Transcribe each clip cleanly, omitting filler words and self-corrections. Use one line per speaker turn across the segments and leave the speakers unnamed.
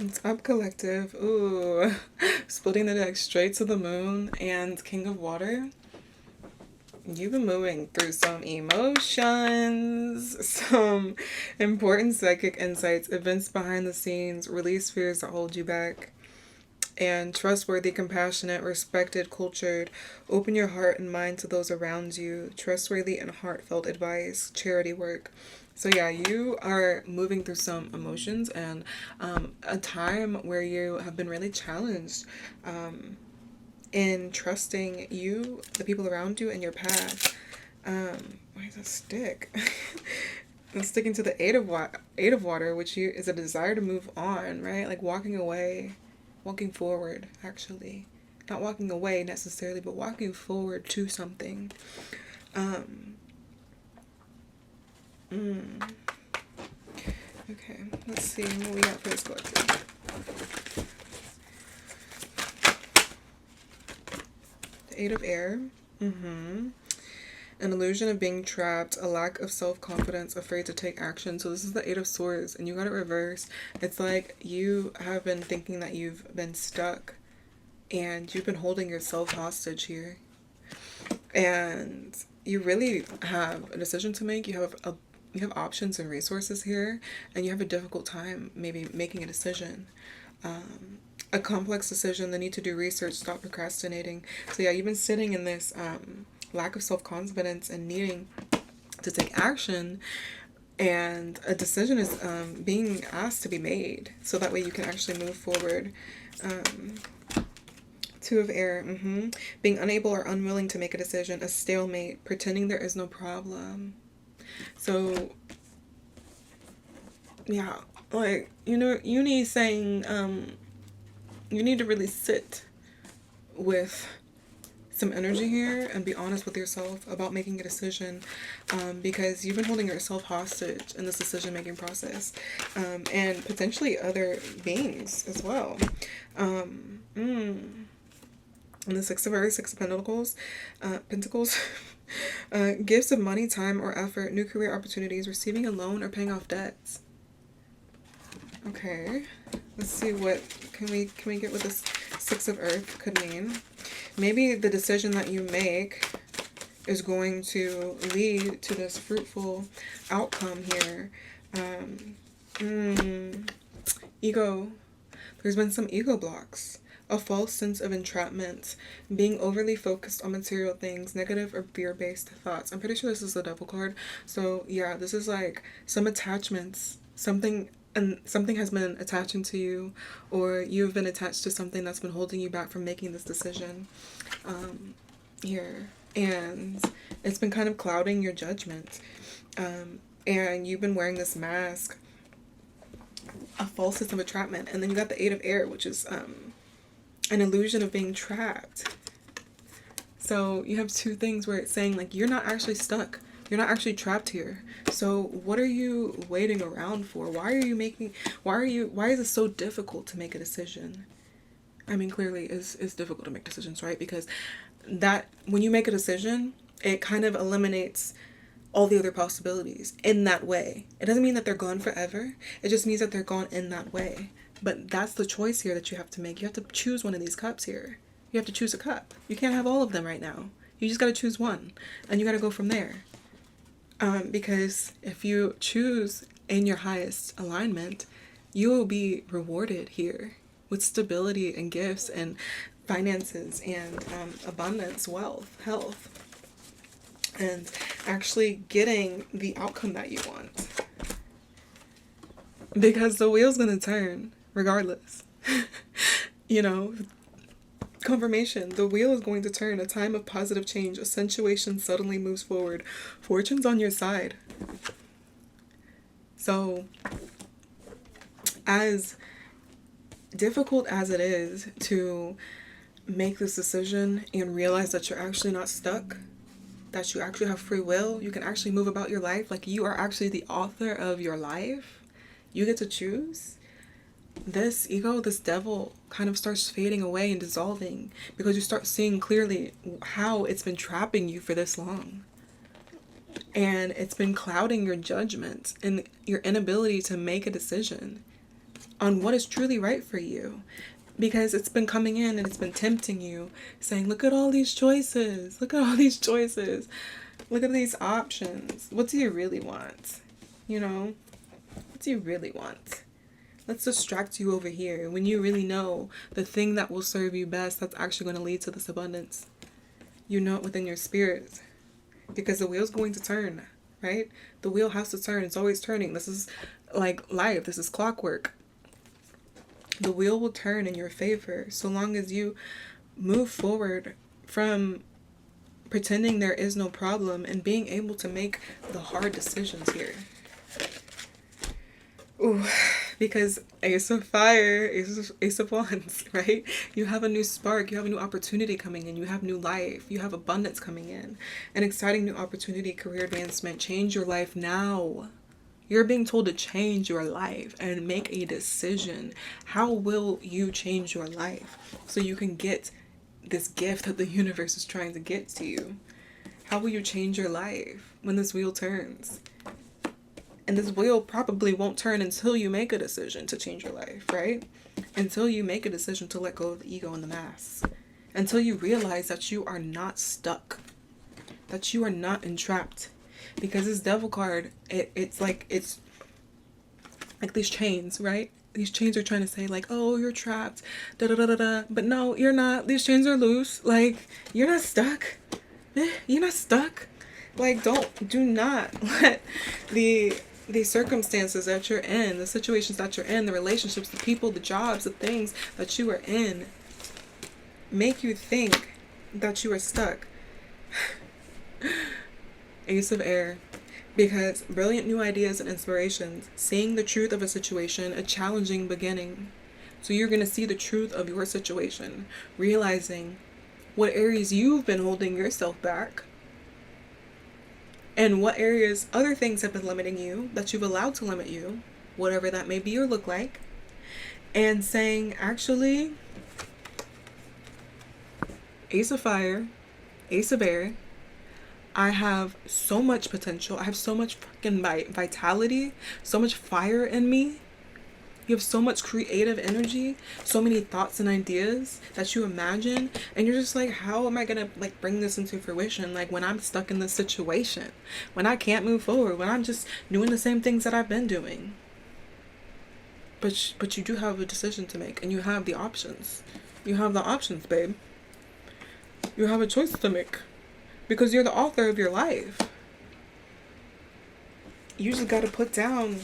What's up, collective? Ooh, splitting the deck straight to the moon and King of Water. You've been moving through some emotions, some important psychic insights, events behind the scenes, release fears that hold you back, and trustworthy, compassionate, respected, cultured. Open your heart and mind to those around you. Trustworthy and heartfelt advice, charity work. So yeah, you are moving through some emotions and a time where you have been really challenged in trusting you, the people around you, and your path. Why is that stick? And sticking to the eight of water, which is a desire to move on, right? Like walking away, walking forward, actually. Not walking away necessarily, but walking forward to something. Um, okay, let's see what we got for this collective. The Eight of Air. An illusion of being trapped, a lack of self-confidence, afraid to take action. So this is the Eight of Swords, and you got it reversed. It's like you have been thinking that you've been stuck, and you've been holding yourself hostage here. And you really have a decision to make. You have options and resources here, and you have a difficult time maybe making a decision. A complex decision, the need to do research, stop procrastinating. So yeah, you've been sitting in this lack of self-confidence and needing to take action, and a decision is being asked to be made so that way you can actually move forward. Two of Air. Being unable or unwilling to make a decision, a stalemate, pretending there is no problem. So yeah, like, you need saying you need to really sit with some energy here and be honest with yourself about making a decision, because you've been holding yourself hostage in this decision making process, and potentially other beings as well. And the Six of Earth, Six of Pentacles. Gifts of money, time, or effort, new career opportunities, receiving a loan, or paying off debts. Okay, let's see what can we get what this Six of Earth could mean. Maybe the decision that you make is going to lead to this fruitful outcome here. Ego. There's been some ego blocks. A false sense of entrapment, being overly focused on material things, negative or fear-based thoughts. I'm pretty sure this is the Devil card. So yeah, this is like some attachments, something has been attaching to you, or you've been attached to something that's been holding you back from making this decision here. And it's been kind of clouding your judgment. And you've been wearing this mask, a false sense of entrapment. And then you got the Eight of Air, which is an illusion of being trapped. So you have two things where it's saying like you're not actually stuck. You're not actually trapped here. So what are you waiting around for? Why is it so difficult to make a decision? I mean, clearly it's difficult to make decisions, right? Because that when you make a decision, it kind of eliminates all the other possibilities in that way. It doesn't mean that they're gone forever. It just means that they're gone in that way. But that's the choice here that you have to make. You have to choose one of these cups here. You have to choose a cup. You can't have all of them right now. You just got to choose one. And you got to go from there. Because if you choose in your highest alignment, you will be rewarded here with stability and gifts and finances and abundance, wealth, health, and actually getting the outcome that you want. Because the wheel's going to turn regardless. Confirmation, the wheel is going to turn, a time of positive change, a situation suddenly moves forward, fortune's on your side. So, as difficult as it is to make this decision and realize that you're actually not stuck, that you actually have free will, you can actually move about your life, like you are actually the author of your life, you get to choose. This ego, this devil, kind of starts fading away and dissolving because you start seeing clearly how it's been trapping you for this long. And it's been clouding your judgment and your inability to make a decision on what is truly right for you. Because it's been coming in and it's been tempting you, saying, look at all these choices. Look at all these choices. Look at these options. What do you really want? You know? What do you really want? Let's distract you over here when you really know the thing that will serve you best that's actually going to lead to this abundance. You know it within your spirit. Because the wheel's going to turn, right? The wheel has to turn. It's always turning. This is like life. This is clockwork. The wheel will turn in your favor so long as you move forward from pretending there is no problem and being able to make the hard decisions here. Ooh, because Ace of Fire, Ace of Wands, right? You have a new spark, you have a new opportunity coming in, you have new life, you have abundance coming in, an exciting new opportunity, career advancement. Change your life now. You're being told to change your life and make a decision. How will you change your life so you can get this gift that the universe is trying to get to you? How will you change your life when this wheel turns? And this wheel probably won't turn until you make a decision to change your life, right? Until you make a decision to let go of the ego and the mask. Until you realize that you are not stuck. That you are not entrapped. Because this devil card, it's like these chains, right? These chains are trying to say like, oh, you're trapped, da da da da da. But no, you're not. These chains are loose. Like, you're not stuck. You're not stuck. Like, do not let the circumstances that you're in, the situations that you're in, the relationships, the people, the jobs, the things that you are in, make you think that you are stuck. Ace of Air. Because brilliant new ideas and inspirations, seeing the truth of a situation, a challenging beginning. So you're going to see the truth of your situation, realizing what areas you've been holding yourself back, and what areas other things have been limiting you, that you've allowed to limit you, whatever that may be or look like, and saying, actually, Ace of Fire, Ace of Air, I have so much potential. I have so much freaking vitality, so much fire in me. You have so much creative energy, so many thoughts and ideas that you imagine, and you're just like, how am I gonna like bring this into fruition? Like when I'm stuck in this situation, when I can't move forward, when I'm just doing the same things that I've been doing. But you do have a decision to make, and you have the options. You have the options, babe. You have a choice to make. Because you're the author of your life. You just gotta put down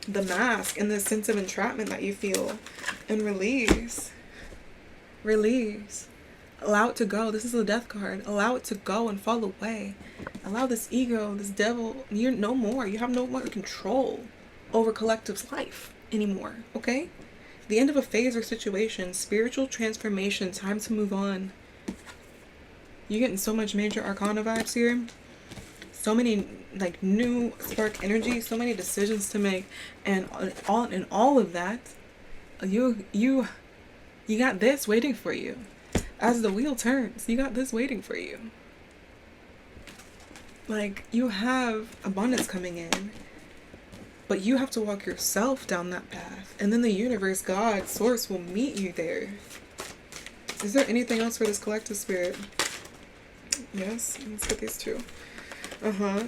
the mask and the sense of entrapment that you feel and release. Release. Allow it to go. This is the death card. Allow it to go and fall away. Allow this ego, this devil, you're no more. You have no more control over collective's life anymore, okay? The end of a phase or situation, spiritual transformation, time to move on. You're getting so much major arcana vibes here. So many like new spark energy, so many decisions to make, and all of that, you got this waiting for you. As the wheel turns, you got this waiting for you. Like, you have abundance coming in, but you have to walk yourself down that path, and then the universe, God, source will meet you there. Is there anything else for this collective spirit? Yes, let's get these two.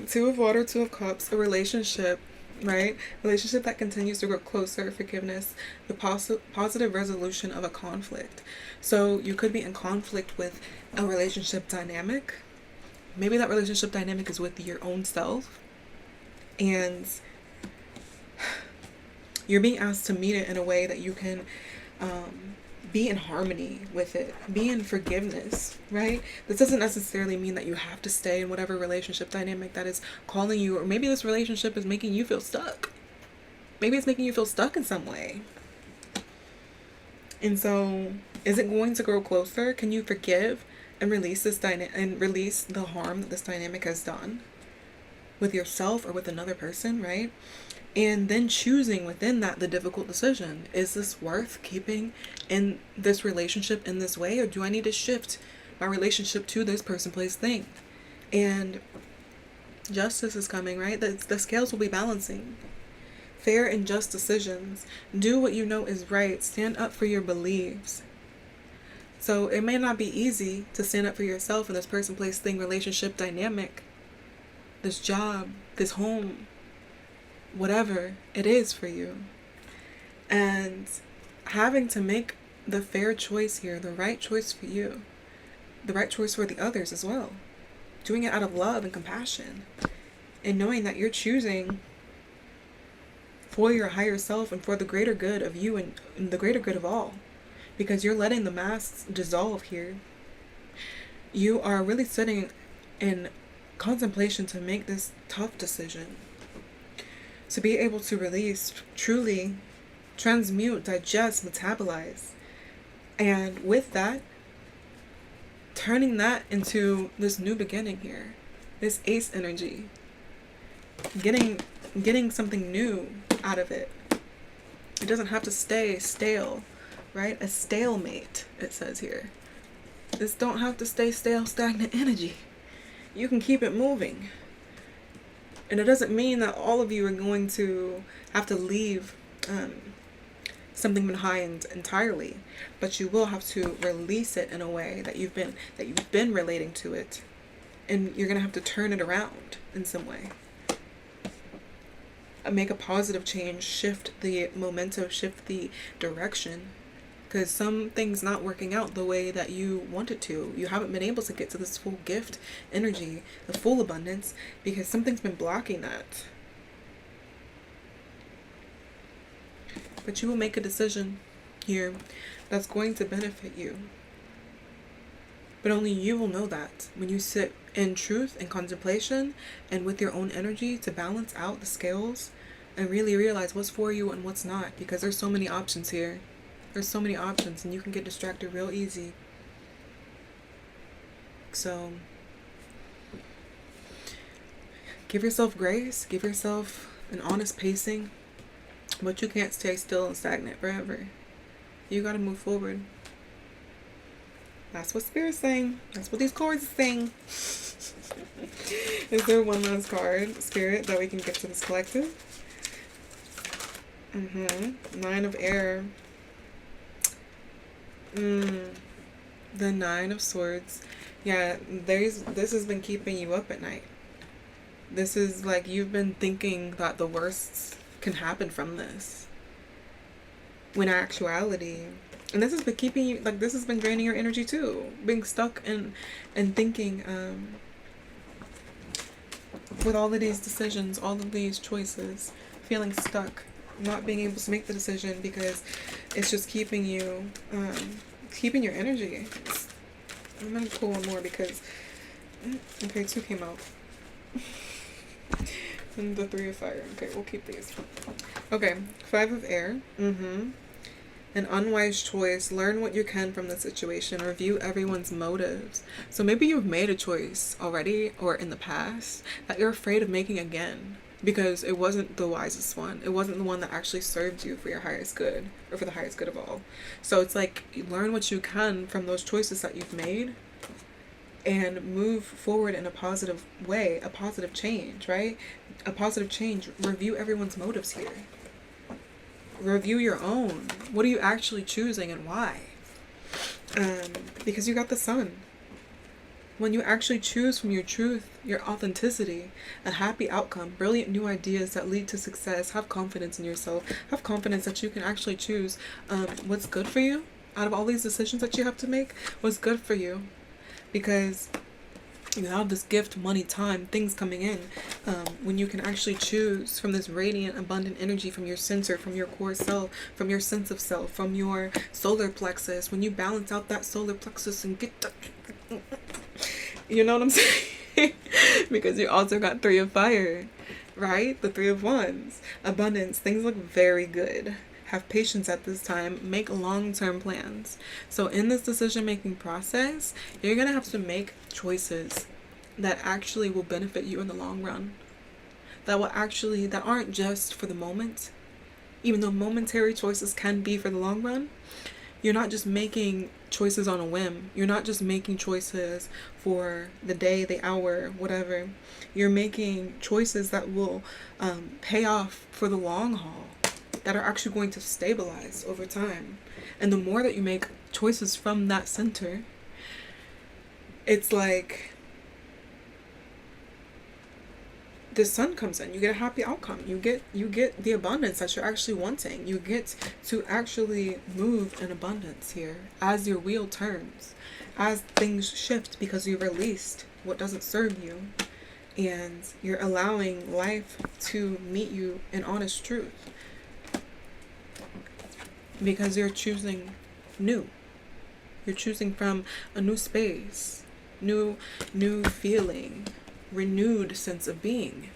Two of Water, Two of Cups, a relationship, right? Relationship that continues to grow closer, forgiveness, the positive resolution of a conflict. So you could be in conflict with a relationship dynamic. Maybe that relationship dynamic is with your own self, and you're being asked to meet it in a way that you can be in harmony with it, be in forgiveness, right? This doesn't necessarily mean that you have to stay in whatever relationship dynamic that is calling you, or maybe this relationship is making you feel stuck. Maybe it's making you feel stuck in some way. And so, is it going to grow closer? Can you forgive and release this and release the harm that this dynamic has done with yourself or with another person, right? And then choosing within that the difficult decision. Is this worth keeping in this relationship in this way? Or do I need to shift my relationship to this person, place, thing? And justice is coming, right? The scales will be balancing. fair and just decisions. Do what you know is right. Stand up for your beliefs. So it may not be easy to stand up for yourself in this person, place, thing, relationship dynamic, this job, this home, whatever it is for you. And having to make the fair choice here, the right choice for you, the right choice for the others as well. Doing it out of love and compassion. And knowing that you're choosing for your higher self and for the greater good of you and the greater good of all. Because you're letting the masks dissolve here. You are really sitting in contemplation to make this tough decision. To be able to release, truly transmute, digest, metabolize. And with that, turning that into this new beginning here. This ace energy. Getting something new out of it. It doesn't have to stay stale, right? A stalemate, it says here. This don't have to stay stale, stagnant energy. You can keep it moving. And it doesn't mean that all of you are going to have to leave something behind entirely, but you will have to release it in a way that you've been relating to it, and you're gonna have to turn it around in some way. Make a positive change, shift the momentum, shift the direction, because some things not working out the way that you want it to. You haven't been able to get to this full gift energy, the full abundance, because something's been blocking that. But you will make a decision here that's going to benefit you. But only you will know that when you sit in truth and contemplation and with your own energy to balance out the scales and really realize what's for you and what's not. Because there's so many options here. There's so many options and you can get distracted real easy. So give yourself grace. Give yourself an honest pacing. But you can't stay still and stagnant forever. You gotta move forward. That's what Spirit's saying. That's what these cards are saying. Is there one last card, Spirit, that we can get to this collective? 9 of Air. The 9 of Swords. Yeah, this has been keeping you up at night. This is like you've been thinking that the worst can happen from this, when actuality, and this has been keeping you, like, this has been draining your energy too, being stuck and thinking with all of these decisions, all of these choices, feeling stuck, not being able to make the decision because it's just keeping you keeping your energy. I'm gonna pull one more because okay, 2 came out. And the 3 of Fire. Okay, we'll keep these. Okay, 5 of Air. An unwise choice. Learn what you can from the situation. Review everyone's motives. So maybe you've made a choice already or in the past that you're afraid of making again because it wasn't the wisest one. It wasn't the one that actually served you for your highest good or for the highest good of all. So it's like you learn what you can from those choices that you've made and move forward in a positive way, a positive change, right? A positive change. Review everyone's motives here. Review your own. What are you actually choosing and why? Because you got the Sun. When you actually choose from your truth, your authenticity, a happy outcome, brilliant new ideas that lead to success, have confidence in yourself, have confidence that you can actually choose what's good for you out of all these decisions that you have to make, what's good for you. Because you have this gift, money, time, things coming in, when you can actually choose from this radiant, abundant energy from your center, from your core self, from your sense of self, from your solar plexus. When you balance out that solar plexus and get the, you know what I'm saying? Because you also got 3 of Fire, right? The 3 of Wands, abundance. Things look very good. Have patience at this time. Make long-term plans. So in this decision-making process, you're going to have to make choices that actually will benefit you in the long run. That aren't just for the moment. Even though momentary choices can be for the long run, You're not just making choices on a whim. You're not just making choices for the day, the hour, whatever. You're making choices that will pay off for the long haul, that are actually going to stabilize over time. And the more that you make choices from that center, it's like the sun comes in, you get a happy outcome, you get the abundance that you're actually wanting, you get to actually move in abundance here as your wheel turns, as things shift, because you released what doesn't serve you, and you're allowing life to meet you in honest truth, because you're choosing new. You're choosing from a new space, new feeling, renewed sense of being,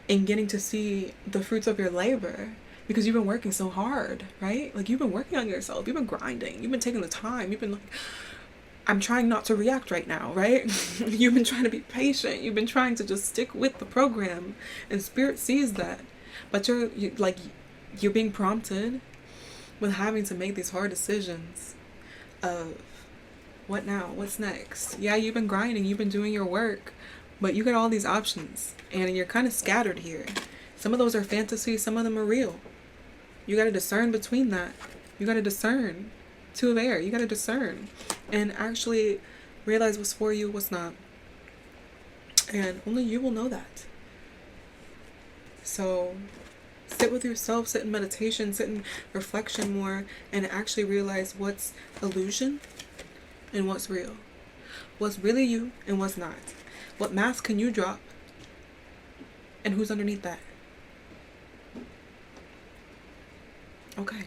and getting to see the fruits of your labor, because you've been working so hard, right? Like, you've been working on yourself, you've been grinding, you've been taking the time, you've been like, I'm trying not to react right now, right? You've been trying to be patient, you've been trying to just stick with the program, and spirit sees that. But you're being prompted with having to make these hard decisions of what now, what's next. Yeah, you've been grinding, you've been doing your work, but you got all these options, and you're kind of scattered here. Some of those are fantasy, some of them are real. You got to discern between that. You got to discern. Two of air, you got to discern and actually realize what's for you, what's not, and only you will know that. So sit with yourself, sit in meditation, sit in reflection more, and actually realize what's illusion and what's real. What's really you and what's not. What mask can you drop, and who's underneath that? Okay.